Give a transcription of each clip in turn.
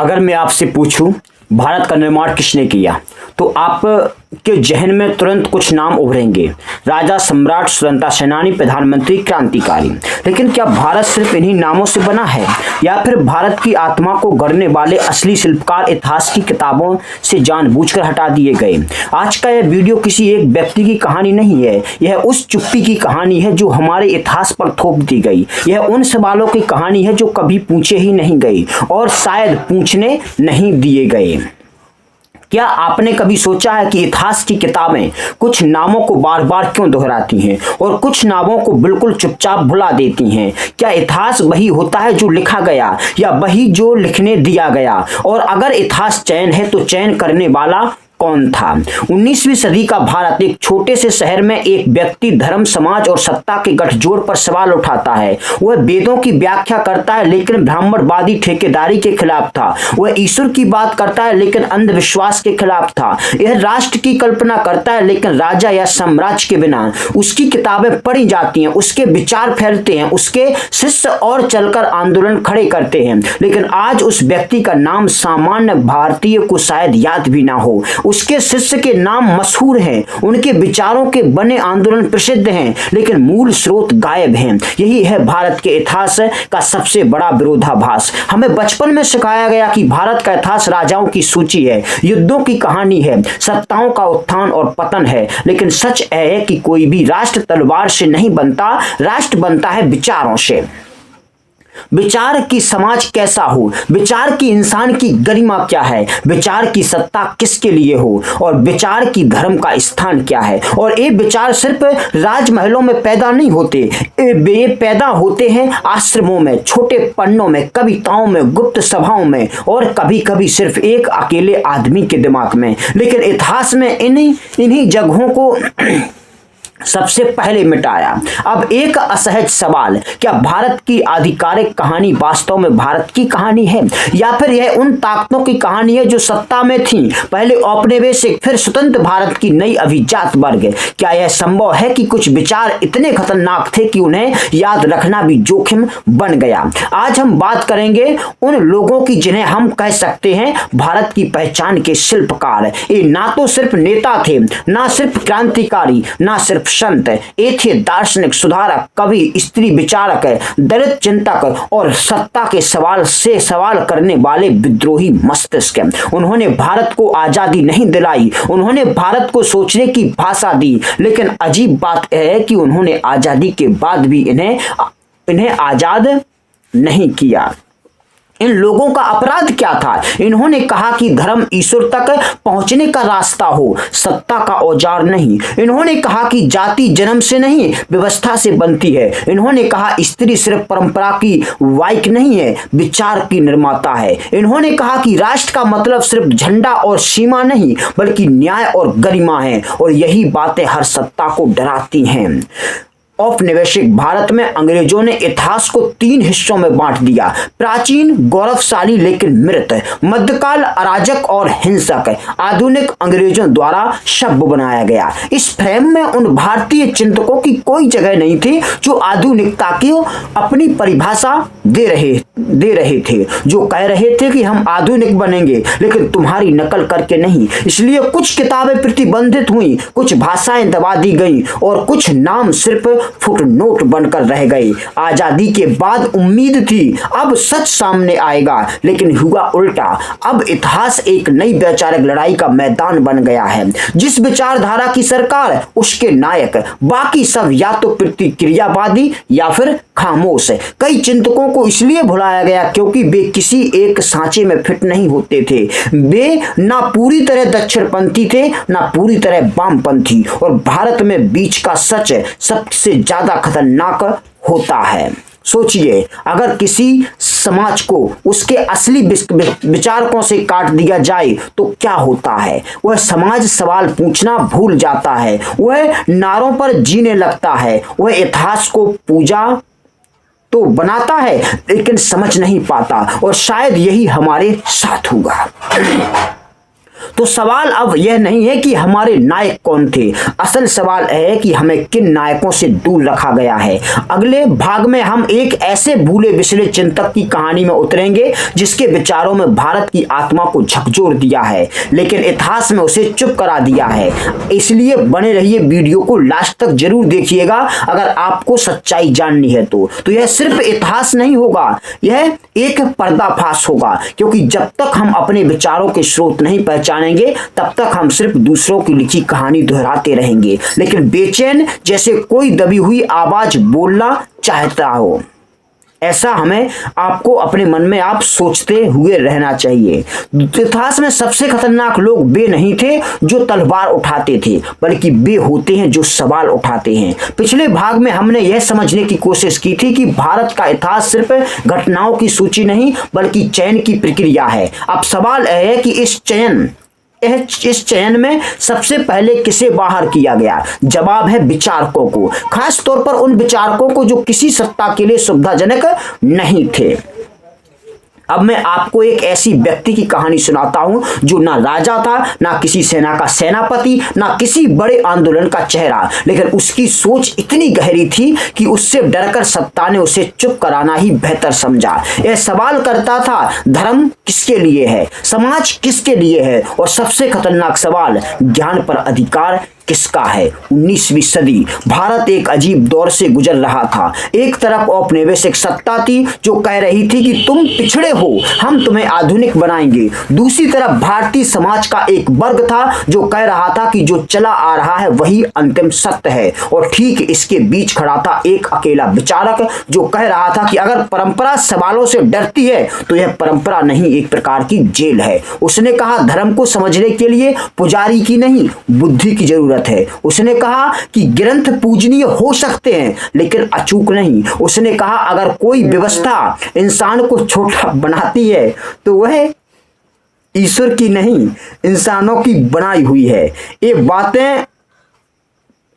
अगर मैं आपसे पूछूं भारत का निर्माण किसने किया तो आप के जहन में तुरंत कुछ नाम उभरेंगे। राजा, सम्राट, स्वतंत्रता सेनानी, प्रधानमंत्री, क्रांतिकारी। लेकिन क्या भारत सिर्फ इन्हीं नामों से बना है या फिर भारत की आत्मा को गढ़ने वाले असली शिल्पकार इतिहास की किताबों से जानबूझकर हटा दिए गए? आज का यह वीडियो किसी एक व्यक्ति की कहानी नहीं है, यह उस चुप्पी की कहानी है जो हमारे इतिहास पर थोप दी गई। यह उन सवालों की कहानी है जो कभी पूछे ही नहीं गए और शायद पूछने नहीं दिए गए। क्या आपने कभी सोचा है कि इतिहास की किताबें कुछ नामों को बार बार क्यों दोहराती हैं और कुछ नामों को बिल्कुल चुपचाप भुला देती हैं? क्या इतिहास वही होता है जो लिखा गया या वही जो लिखने दिया गया? और अगर इतिहास चयन है तो चयन करने वाला कौन था? 19वीं सदी का भारत एक छोटे से शहर में एक व्यक्ति धर्म, समाज और सत्ता के गठजोड़ पर सवाल उठाता है। वह वेदों की व्याख्या करता है लेकिन ब्राह्मणवादी ठेकेदारी के खिलाफ था। वह ईश्वर की बात करता है लेकिन अंधविश्वास के खिलाफ था। यह राष्ट्र की कल्पना करता है लेकिन राजा या साम्राज्य के बिना। उसकी किताबें पढ़ी जाती हैं, उसके विचार फैलते हैं, उसके शिष्य और चलकर आंदोलन खड़े करते हैं। लेकिन आज उस व्यक्ति का नाम सामान्य भारतीय को शायद याद भी ना हो। उसके शिष्य के नाम मशहूर हैं, उनके विचारों के बने आंदोलन प्रसिद्ध हैं, लेकिन मूल स्रोत गायब हैं। यही है भारत के इतिहास का सबसे बड़ा विरोधाभास। हमें बचपन में सिखाया गया कि भारत का इतिहास राजाओं की सूची है, युद्धों की कहानी है, सत्ताओं का उत्थान और पतन है। लेकिन सच है कि कोई भी राष्ट्र तलवार से नहीं बनता, राष्ट्र बनता है विचारों से। विचार की समाज कैसा हो, विचार की इंसान की गरिमा क्या है, विचार की सत्ता किसके लिए हो और विचार की धर्म का स्थान क्या है। और ये विचार सिर्फ राजमहलों में पैदा नहीं होते, ये पैदा होते हैं आश्रमों में, छोटे पन्नों में, कविताओं में, गुप्त सभाओं में और कभी कभी सिर्फ एक अकेले आदमी के दिमाग में। लेकिन इतिहास में इन्हीं जगहों को सबसे पहले मिटाया। अब एक असहज सवाल, क्या भारत की आधिकारिक कहानी वास्तव में भारत की कहानी है या फिर यह उन ताकतों की कहानी है जो सत्ता में थी, पहले औपनिवेशिक फिर स्वतंत्र भारत की नई अभिजात वर्ग? क्या यह संभव है कि कुछ विचार इतने खतरनाक थे कि उन्हें याद रखना भी जोखिम बन गया? आज हम बात करेंगे उन लोगों की जिन्हें हम कह सकते हैं भारत की पहचान के शिल्पकार। ये ना तो सिर्फ नेता थे, ना सिर्फ क्रांतिकारी, ना सिर्फ संत, ये थे दार्शनिक, सुधारक, कवि, स्त्री विचारक, दलित चिंतक और सत्ता के सवाल करने वाले विद्रोही मस्तिष्क। उन्होंने भारत को आजादी नहीं दिलाई, उन्होंने भारत को सोचने की भाषा दी। लेकिन अजीब बात है कि उन्होंने आजादी के बाद भी इन्हें आजाद नहीं किया। इन लोगों का अपराध क्या था? इन्होंने कहा कि धर्म ईश्वर तक पहुंचने का रास्ता हो, सत्ता का औजार नहीं। इन्होंने कहा कि जाति जन्म से नहीं व्यवस्था से बनती है। इन्होंने कहा स्त्री सिर्फ परंपरा की वाइक नहीं है, विचार की निर्माता है। इन्होंने कहा कि राष्ट्र का मतलब सिर्फ झंडा और सीमा नहीं बल्कि न्याय और गरिमा है। और यही बातें हर सत्ता को डराती हैं। औपनिवेशिक भारत में अंग्रेजों ने इतिहास को 3 हिस्सों में बांट दिया, प्राचीन, गौरवशाली लेकिन मृत, मध्यकाल, अराजक और हिंसक। आधुनिक अंग्रेजों द्वारा शब्द बनाया गया। इस फ्रेम में उन भारतीय चिंतकों की कोई जगह नहीं थी जो आधुनिकता की अपनी परिभाषा दे रहे थे, जो कह रहे थे कि हम आधुनिक बनेंगे लेकिन तुम्हारी नकल करके नहीं। इसलिए कुछ किताबें प्रतिबंधित हुई, कुछ भाषाएं दबा दी गई और कुछ नाम सिर्फ फुटनोट बनकर रह गए। आजादी के बाद उम्मीद थी अब सच सामने आएगा, लेकिन हुआ उल्टा। अब इतिहास एक नई वैचारिक लड़ाई का मैदान बन गया है। जिस विचारधारा की सरकार, उसके नायक, बाकी सब या तो प्रतिक्रियावादी या फिर खामोश। कई चिंतकों को इसलिए भुलाया गया क्योंकि वे किसी एक सांचे में फिट नहीं होते थे। वे ना पूरी तरह दक्षिणपंथी थे ना पूरी तरह वामपंथी। और भारत में बीच का सच सबसे ज्यादा खतरनाक होता है। सोचिए, अगर किसी समाज को उसके असली विचारकों से काट दिया जाए तो क्या होता है? वह समाज सवाल पूछना भूल जाता है, वह नारों पर जीने लगता है, वह इतिहास को पूजा तो बनाता है लेकिन समझ नहीं पाता। और शायद यही हमारे साथ होगा। तो सवाल अब यह नहीं है कि हमारे नायक कौन थे, असल सवाल है कि हमें किन नायकों से दूर रखा गया है। अगले भाग में हम एक ऐसे भूले बिसरे चिंतक की कहानी में उतरेंगे जिसके विचारों में भारत की आत्मा को झकझोर दिया है, लेकिन इतिहास में उसे चुप करा दिया है। इसलिए बने रहिए, वीडियो को लास्ट तक जरूर देखिएगा अगर आपको सच्चाई जाननी है तो यह सिर्फ इतिहास नहीं होगा, यह एक पर्दाफाश होगा, क्योंकि जब तक हम अपने विचारों के स्रोत नहीं पहचानेंगे तब तक हम सिर्फ दूसरों की लिखी कहानी दोहराते रहेंगे, लेकिन बेचैन जैसे कोई दबी हुई आवाज बोलना चाहता हो। ऐसा हमें आपको अपने मन में आप सोचते हुए रहना चाहिए। इतिहास में सबसे खतरनाक लोग वे नहीं थे जो तलवार उठाते थे, बल्कि वे होते हैं जो सवाल उठाते हैं। पिछले भाग में हमने यह समझने की कोशिश की थी कि भारत का इतिहास सिर्फ घटनाओं की सूची नहीं बल्कि चयन की प्रक्रिया है। अब सवाल यह है कि इस चयन में सबसे पहले किसे बाहर किया गया? जवाब है विचारकों को, खास तौर पर उन विचारकों को जो किसी सत्ता के लिए सुविधाजनक नहीं थे। अब मैं आपको एक ऐसी व्यक्ति की कहानी सुनाता हूं जो ना राजा था, ना किसी सेना का सेनापति, ना किसी बड़े आंदोलन का चेहरा, लेकिन उसकी सोच इतनी गहरी थी कि उससे डरकर सत्ता ने उसे चुप कराना ही बेहतर समझा। यह सवाल करता था, धर्म किसके लिए है, समाज किसके लिए है, और सबसे खतरनाक सवाल, ज्ञान पर अधिकार किसका है। 19वीं सदी भारत एक अजीब दौर से गुजर रहा था। एक तरफ औपनिवेशिक सत्ता थी जो कह रही थी कि तुम पिछड़े हो, हम तुम्हें आधुनिक बनाएंगे। दूसरी तरफ भारतीय समाज का एक वर्ग था जो कह रहा था कि जो चला आ रहा है वही अंतिम सत्य है। और ठीक इसके बीच खड़ा था एक अकेला विचारक जो कह रहा था कि अगर परंपरा सवालों से डरती है तो यह परंपरा नहीं, एक प्रकार की जेल है। उसने कहा, धर्म को समझने के लिए पुजारी की नहीं, बुद्धि की जरूरत है। उसने कहा कि ग्रंथ पूजनीय हो सकते हैं लेकिन अचूक नहीं। उसने कहा, अगर कोई व्यवस्था इंसान को छोटा बनाती है तो वह ईश्वर की नहीं, इंसानों की बनाई हुई है। ये बातें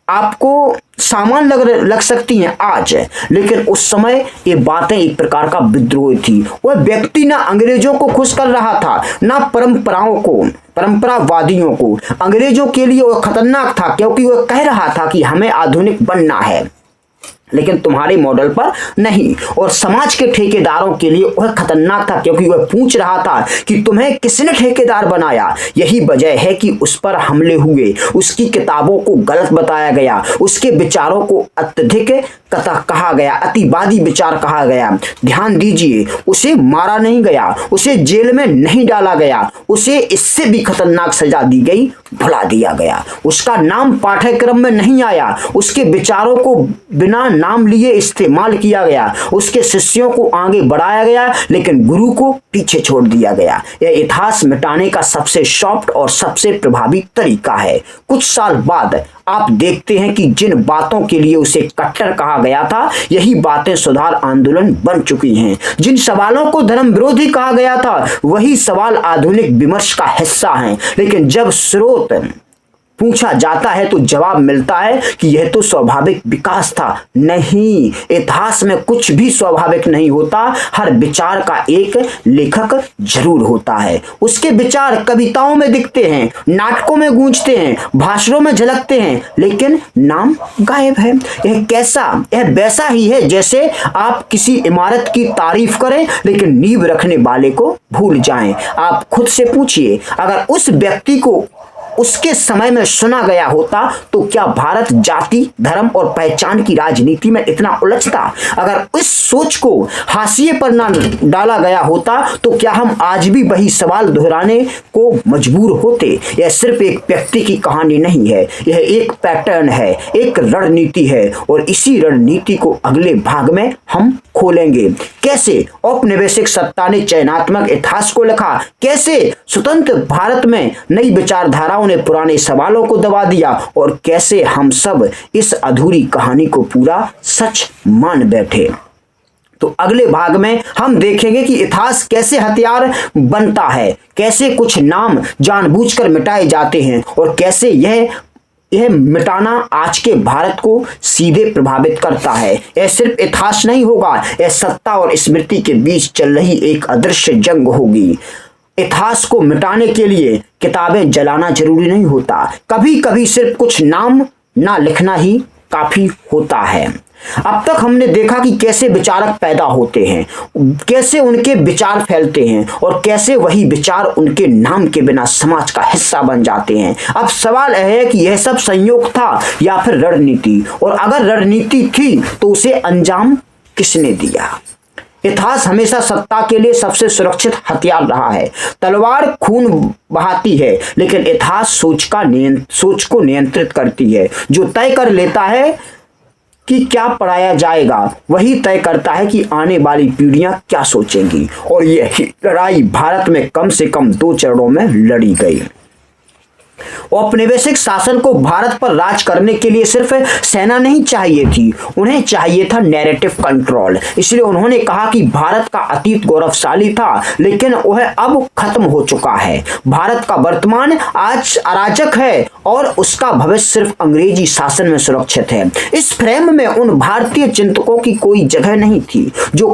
आपको सामान लग सकती हैं आज, लेकिन उस समय ये बातें एक प्रकार का विद्रोह थी। वह व्यक्ति ना अंग्रेजों को खुश कर रहा था, ना परंपरावादियों को। अंग्रेजों के लिए वह खतरनाक था क्योंकि वह कह रहा था कि हमें आधुनिक बनना है लेकिन तुम्हारे मॉडल पर नहीं। और समाज के ठेकेदारों के लिए वह खतरनाक था क्योंकि वह पूछ रहा था कि तुम्हें किसने ठेकेदार बनाया। यही वजह है कि उस पर हमले हुए, उसकी किताबों को गलत बताया गया, उसके विचारों को अत्यधिक कहा गया, अतिवादी विचार कहा गया। ध्यान दीजिए, उसे मारा नहीं गया, उसे जेल में नहीं डाला गया, उसे इससे भी खतरनाक सजा दी गई, भुला दिया गया। उसका नाम पाठ्यक्रम में नहीं आया, उसके विचारों को बिना नाम लिए इस्तेमाल किया गया, उसके शिष्यों को आगे बढ़ाया गया लेकिन गुरु को पीछे छोड़ दिया गया। यह इतिहास मिटाने का सबसे सॉफ्ट और सबसे प्रभावी तरीका है। कुछ साल बाद आप देखते हैं कि जिन बातों के लिए उसे कट्टर कहा गया था यही बातें सुधार आंदोलन बन चुकी हैं। जिन सवालों को धर्म विरोधी कहा गया था वही सवाल आधुनिक विमर्श का हिस्सा हैं। लेकिन जब स्रोत पूछा जाता है तो जवाब मिलता है कि यह तो स्वाभाविक विकास था। नहीं, इतिहास में कुछ भी स्वाभाविक नहीं होता। हर विचार का एक लेखक जरूर होता है। उसके विचार कविताओं में दिखते हैं, नाटकों में गूंजते हैं, भाषणों में झलकते हैं, लेकिन नाम गायब है। यह वैसा ही है जैसे आप किसी इमारत की तारीफ करें लेकिन नींव रखने वाले को भूल जाएं। आप खुद से पूछिए, अगर उस व्यक्ति को उसके समय में सुना गया होता तो क्या भारत जाति, धर्म और पहचान की राजनीति में इतना उलझता? अगर इस सोच को हाशिए पर ना डाला गया होता तो क्या हम आज भी वही सवाल दोहराने को मजबूर होते? यह सिर्फ एक व्यक्ति की कहानी नहीं है, यह एक पैटर्न है, एक रणनीति है, और इसी रणनीति को अगले भाग में हम खोलेंगे। कैसे औपनिवेशिक सत्ता ने चयनात्मक इतिहास को लिखा, कैसे स्वतंत्र भारत में नई विचारधाराओं ने पुराने सवालों को दबा दिया, और कैसे हम सब इस अधूरी कहानी को पूरा सच मान बैठे। तो अगले भाग में हम देखेंगे कि इतिहास कैसे हथियार बनता है, कैसे कुछ नाम जानबूझकर मिटाए जाते हैं, और कैसे यह मिटाना आज के भारत को सीधे प्रभावित करता है। यह सिर्फ इतिहास नहीं होगा, यह सत्ता और स्मृति के बीच चल रही एक अदृश्य जंग होगी। इतिहास को मिटाने के लिए किताबें जलाना जरूरी नहीं होता, कभी कभी सिर्फ कुछ नाम ना लिखना ही काफी होता है। अब तक हमने देखा कि कैसे विचारक पैदा होते हैं, कैसे उनके विचार फैलते हैं और कैसे वही विचार उनके नाम के बिना समाज का हिस्सा बन जाते हैं। अब सवाल यह है कि यह सब संयोग था या फिर रणनीति, और अगर रणनीति थी तो उसे अंजाम किसने दिया। इतिहास हमेशा सत्ता के लिए सबसे सुरक्षित हथियार रहा है। तलवार खून बहाती है, लेकिन इतिहास सोच को नियंत्रित करती है। जो तय कर लेता है कि क्या पढ़ाया जाएगा, वही तय करता है कि आने वाली पीढ़ियां क्या सोचेंगी। और यह लड़ाई भारत में कम से कम 2 चरणों में लड़ी गई। औपनिवेशिक शासन को भारत पर राज करने के लिए सिर्फ सेना नहीं चाहिए थी, उन्हें चाहिए था नैरेटिव कंट्रोल। इसलिए उन्होंने कहा कि भारत का अतीत गौरवशाली था, लेकिन वह अब खत्म हो चुका है। भारत का वर्तमान आज अराजक है और उसका भविष्य सिर्फ अंग्रेजी शासन में सुरक्षित है। इस फ्रेम में उन भारतीय चिंतकों की कोई जगह नहीं थी जो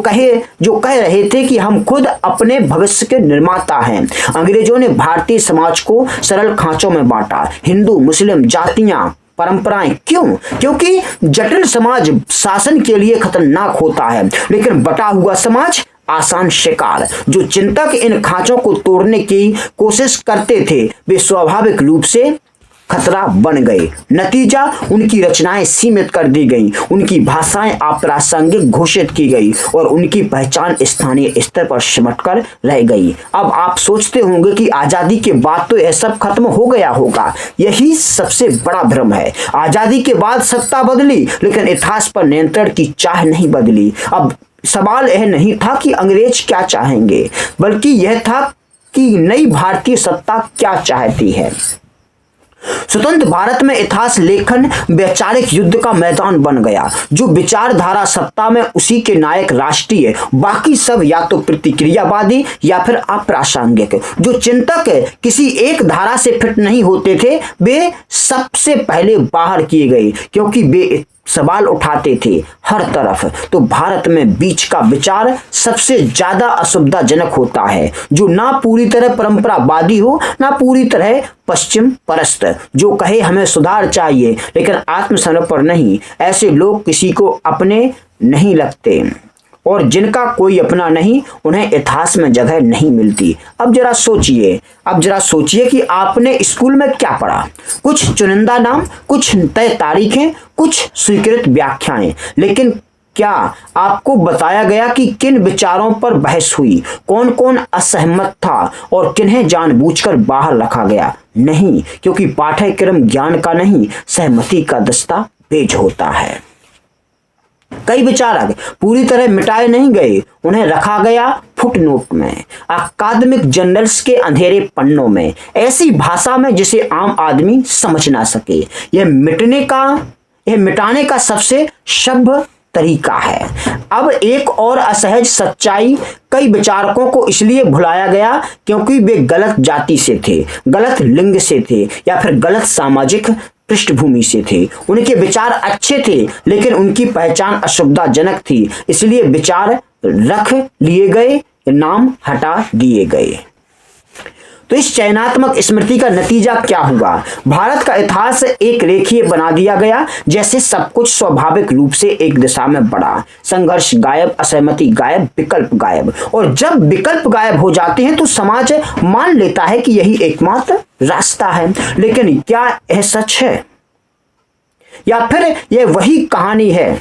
कह रहे थे कि हम खुद अपने भविष्य के निर्माता हैं। अंग्रेजों ने भारतीय समाज को सरल खांचों में बांटा, हिंदू, मुस्लिम, जातियां, परंपराएं। क्यों? क्योंकि जटिल समाज शासन के लिए खतरनाक होता है, लेकिन बटा हुआ समाज आसान शिकार। जो चिंतक इन खांचों को तोड़ने की कोशिश करते थे, वे स्वाभाविक रूप से खतरा बन गए। नतीजा, उनकी रचनाएं सीमित कर दी गई, उनकी भाषाएं अप्रासंगिक घोषित की गई और उनकी पहचान स्थानीय स्तर पर सिमट कर रह गई। अब आप सोचते होंगे कि आजादी के बाद तो यह सब खत्म हो गया होगा। यही सबसे बड़ा भ्रम है। आजादी के बाद सत्ता बदली, लेकिन इतिहास पर नियंत्रण की चाह नहीं बदली। अब सवाल यह नहीं था कि अंग्रेज क्या चाहेंगे, बल्कि यह था कि नई भारतीय सत्ता क्या चाहती है। स्वतंत्र भारत में इतिहास लेखन वैचारिक युद्ध का मैदान बन गया। जो विचारधारा सत्ता में, उसी के नायक राष्ट्रीय, बाकी सब या तो प्रतिक्रियावादी या फिर अप्रासंगिक। जो चिंतक किसी एक धारा से फिट नहीं होते थे, वे सबसे पहले बाहर किए गए, क्योंकि वे सवाल उठाते थे हर तरफ। तो भारत में बीच का विचार सबसे ज्यादा असुविधाजनक होता है, जो ना पूरी तरह परंपरावादी हो, ना पूरी तरह पश्चिम परस्त। जो कहे हमें सुधार चाहिए लेकिन आत्मसमर्पण नहीं। ऐसे लोग किसी को अपने नहीं लगते, और जिनका कोई अपना नहीं, उन्हें इतिहास में जगह नहीं मिलती। अब जरा सोचिए कि आपने स्कूल में क्या पढ़ा। कुछ चुनिंदा नाम, कुछ तय तारीखें, कुछ स्वीकृत व्याख्याएं, लेकिन क्या आपको बताया गया कि किन विचारों पर बहस हुई, कौन कौन असहमत था और किन्हें जानबूझकर बाहर रखा गया? नहीं, क्योंकि पाठ्यक्रम ज्ञान का नहीं, सहमति का दस्तावेज होता है। कई विचारक पूरी तरह मिटाए नहीं गए, उन्हें रखा गया फुटनोट में, अकादमिक जर्नल्स के अंधेरे पन्नों में, ऐसी भाषा में जिसे आम आदमी समझ ना सके। यह मिटाने का सबसे सभ्य तरीका है। अब एक और असहज सच्चाई, कई विचारकों को इसलिए भुलाया गया क्योंकि वे गलत जाति से थे, गलत लिंग से थे या फिर गलत सामाजिक पृष्ठभूमि से थे। उनके विचार अच्छे थे, लेकिन उनकी पहचान असुविधाजनक थी, इसलिए विचार रख लिए गए, नाम हटा दिए गए। तो इस चयनात्मक स्मृति का नतीजा क्या हुआ? भारत का इतिहास एक रेखीय बना दिया गया, जैसे सब कुछ स्वाभाविक रूप से एक दिशा में बढ़ा। संघर्ष गायब, असहमति गायब, विकल्प गायब। और जब विकल्प गायब हो जाते हैं तो समाज मान लेता है कि यही एकमात्र रास्ता है। लेकिन क्या यह सच है, या फिर यह वही कहानी है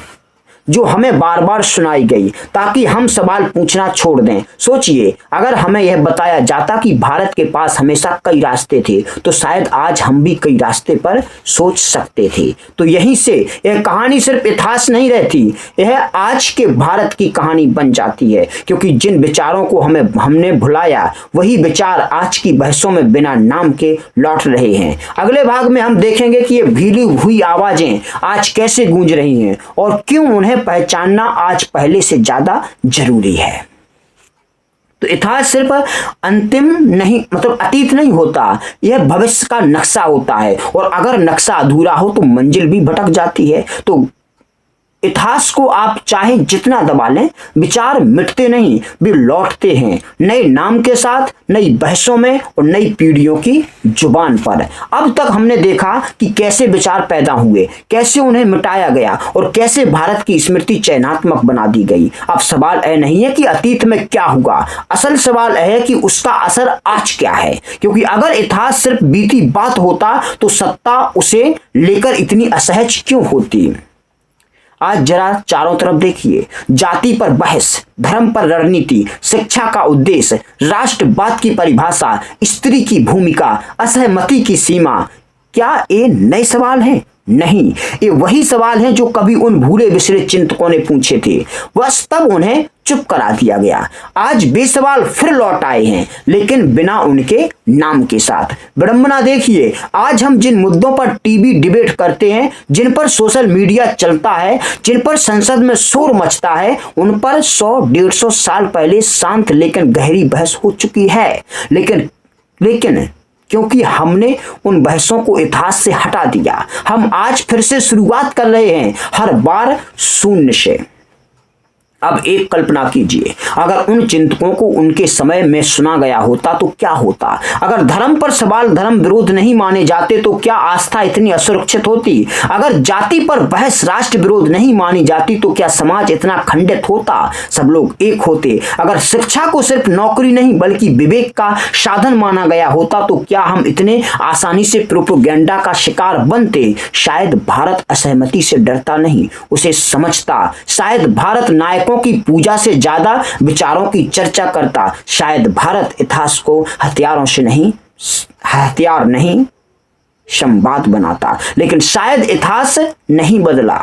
जो हमें बार बार सुनाई गई ताकि हम सवाल पूछना छोड़ दें? सोचिए, अगर हमें यह बताया जाता कि भारत के पास हमेशा कई रास्ते थे, तो शायद आज हम भी कई रास्ते पर सोच सकते थे। तो यहीं से यह कहानी सिर्फ इतिहास नहीं रहती, यह आज के भारत की कहानी बन जाती है, क्योंकि जिन विचारों को हमने भुलाया, वही विचार आज की बहसों में बिना नाम के लौट रहे हैं। अगले भाग में हम देखेंगे कि ये भीली हुई आवाजें आज कैसे गूंज रही हैं और क्यों उन्हें पहचानना आज पहले से ज्यादा जरूरी है। तो इतिहास सिर्फ अतीत नहीं होता, यह भविष्य का नक्शा होता है, और अगर नक्शा अधूरा हो तो मंजिल भी भटक जाती है। तो इतिहास को आप चाहे जितना दबा लें, विचार मिटते नहीं, वे लौटते हैं नए नाम के साथ, नई बहसों में और नई पीढ़ियों की जुबान पर। अब तक हमने देखा कि कैसे विचार पैदा हुए, कैसे उन्हें मिटाया गया और कैसे भारत की स्मृति चयनात्मक बना दी गई। अब सवाल यह नहीं है कि अतीत में क्या हुआ, असल सवाल यह है कि उसका असर आज क्या है। क्योंकि अगर इतिहास सिर्फ बीती बात होता तो सत्ता उसे लेकर इतनी असहज क्यों होती। आज जरा चारों तरफ देखिए, जाति पर बहस, धर्म पर रणनीति, शिक्षा का उद्देश्य, राष्ट्रवाद की परिभाषा, स्त्री की भूमिका, असहमति की सीमा। क्या ये नए सवाल हैं? नहीं, ये वही सवाल हैं जो कभी उन भूले बिसरे चिंतकों ने पूछे थे, बस तब उन्हें चुप करा दिया गया। आज वे सवाल फिर लौट आए हैं, लेकिन बिना उनके नाम के साथ। विडंबना देखिए, आज हम जिन मुद्दों पर टीवी डिबेट करते हैं, जिन पर सोशल मीडिया चलता है, जिन पर संसद में शोर मचता है, उन पर 100-150 साल पहले शांत लेकिन गहरी बहस हो चुकी है। लेकिन क्योंकि हमने उन बहसों को इतिहास से हटा दिया, हम आज फिर से शुरुआत कर रहे हैं, हर बार शून्य से। अब एक कल्पना कीजिए, अगर उन चिंतकों को उनके समय में सुना गया होता तो क्या होता। अगर धर्म पर सवाल धर्म विरोध नहीं माने जाते तो क्या आस्था इतनी असुरक्षित होती। अगर जाति पर बहस राष्ट्र विरोध नहीं मानी जाती तो क्या समाज इतना खंडित होता, सब लोग एक होते। अगर शिक्षा को सिर्फ नौकरी नहीं बल्कि विवेक का साधन माना गया होता तो क्या हम इतने आसानी से प्रोपेगेंडा का शिकार बनते। शायद भारत असहमति से डरता नहीं, उसे समझता। शायद भारत नायक की पूजा से ज्यादा विचारों की चर्चा करता। शायद भारत इतिहास को हथियार नहीं संवाद बनाता। लेकिन शायद इतिहास नहीं बदला,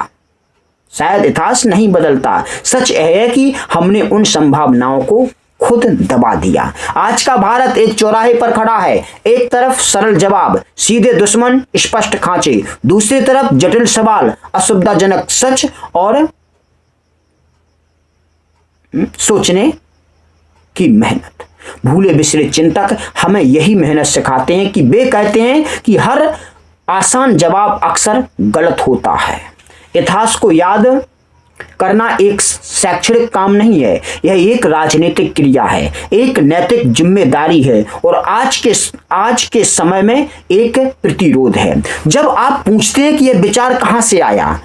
शायद इतिहास नहीं बदलता। सच यह है कि हमने उन संभावनाओं को खुद दबा दिया। आज का भारत एक चौराहे पर खड़ा है, एक तरफ सरल जवाब, सीधे दुश्मन, स्पष्ट खांचे, दूसरी तरफ जटिल सवाल, असुविधाजनक सच और सोचने की मेहनत। भूले बिसरे चिंतक हमें यही मेहनत सिखाते हैं कि वे कहते हैं कि हर आसान जवाब अक्सर गलत होता है। इतिहास को याद करना एक शैक्षणिक काम नहीं है, यह एक राजनीतिक क्रिया है, एक नैतिक जिम्मेदारी है और आज के समय में एक प्रतिरोध है। जब आप पूछते हैं कि यह विचार कहां से आया,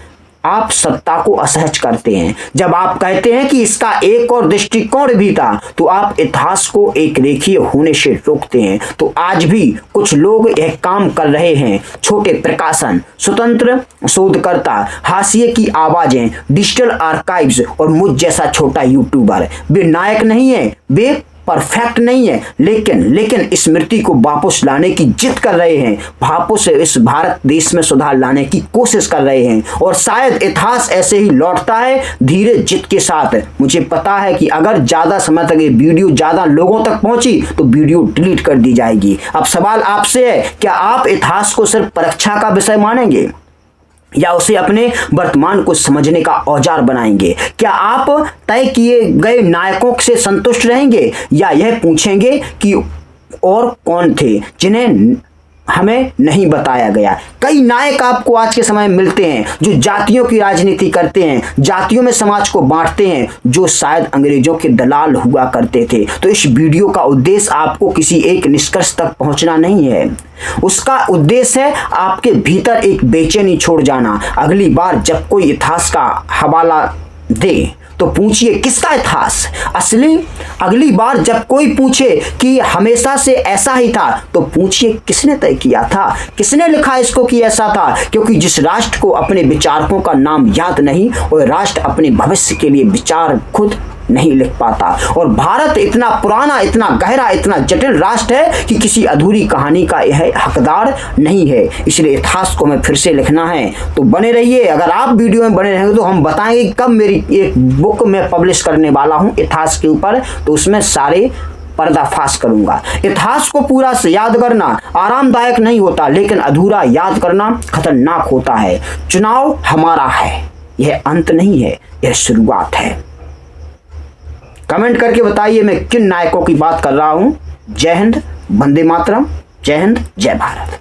आप सत्ता को असहज करते हैं। जब आप कहते हैं कि इसका एक और दृष्टिकोण भी था, तो आप इतिहास को एक रेखीय होने से रोकते हैं। तो आज भी कुछ लोग यह काम कर रहे हैं। छोटे प्रकाशन, स्वतंत्र शोधकर्ता, हाशिए की आवाजें, डिजिटल आर्काइव्स और मुझ जैसा छोटा यूट्यूबर। वे नायक नहीं है, वे परफेक्ट नहीं है, लेकिन स्मृति को वापस लाने की जिद कर रहे हैं, वापस इस भारत देश में सुधार लाने की कोशिश कर रहे हैं। और शायद इतिहास ऐसे ही लौटता है, धीरे जिद के साथ। मुझे पता है कि अगर ज्यादा समय तक ये वीडियो ज्यादा लोगों तक पहुंची तो वीडियो डिलीट कर दी जाएगी। अब सवाल आपसे है, क्या आप इतिहास को सिर्फ परीक्षा का विषय मानेंगे या उसे अपने वर्तमान को समझने का औजार बनाएंगे? क्या आप तय किए गए नायकों से संतुष्ट रहेंगे या यह पूछेंगे कि और कौन थे जिन्हें हमें नहीं बताया गया? कई नायक आपको आज के समय में मिलते हैं जो जातियों की राजनीति करते हैं, जातियों में समाज को बांटते हैं, जो शायद अंग्रेजों के दलाल हुआ करते थे। तो इस वीडियो का उद्देश्य आपको किसी एक निष्कर्ष तक पहुंचना नहीं है, उसका उद्देश्य है आपके भीतर एक बेचैनी छोड़ जाना। अगली बार जब कोई इतिहास का हवाला दे तो पूछिए किसका इतिहास असली। अगली बार जब कोई पूछे कि हमेशा से ऐसा ही था तो पूछिए किसने तय किया था, किसने लिखा इसको कि ऐसा था। क्योंकि जिस राष्ट्र को अपने विचारकों का नाम याद नहीं, वह राष्ट्र अपने भविष्य के लिए विचार खुद नहीं लिख पाता। और भारत इतना पुराना, इतना गहरा, इतना जटिल राष्ट्र है कि किसी अधूरी कहानी का यह हकदार नहीं है। इसलिए इतिहास को मैं फिर से लिखना है। तो बने रहिए, अगर आप वीडियो में बने रहेंगे तो हम बताएंगे कब मेरी एक बुक मैं पब्लिश करने वाला हूं इतिहास के ऊपर, तो उसमें सारे पर्दाफाश करूंगा। इतिहास को पूरा से याद करना आरामदायक नहीं होता, लेकिन अधूरा याद करना खतरनाक होता है। चुनाव हमारा है, यह अंत नहीं है, यह शुरुआत है। कमेंट करके बताइए मैं किन नायकों की बात कर रहा हूं। जय हिंद, वंदे मातरम, जय हिंद, जय भारत।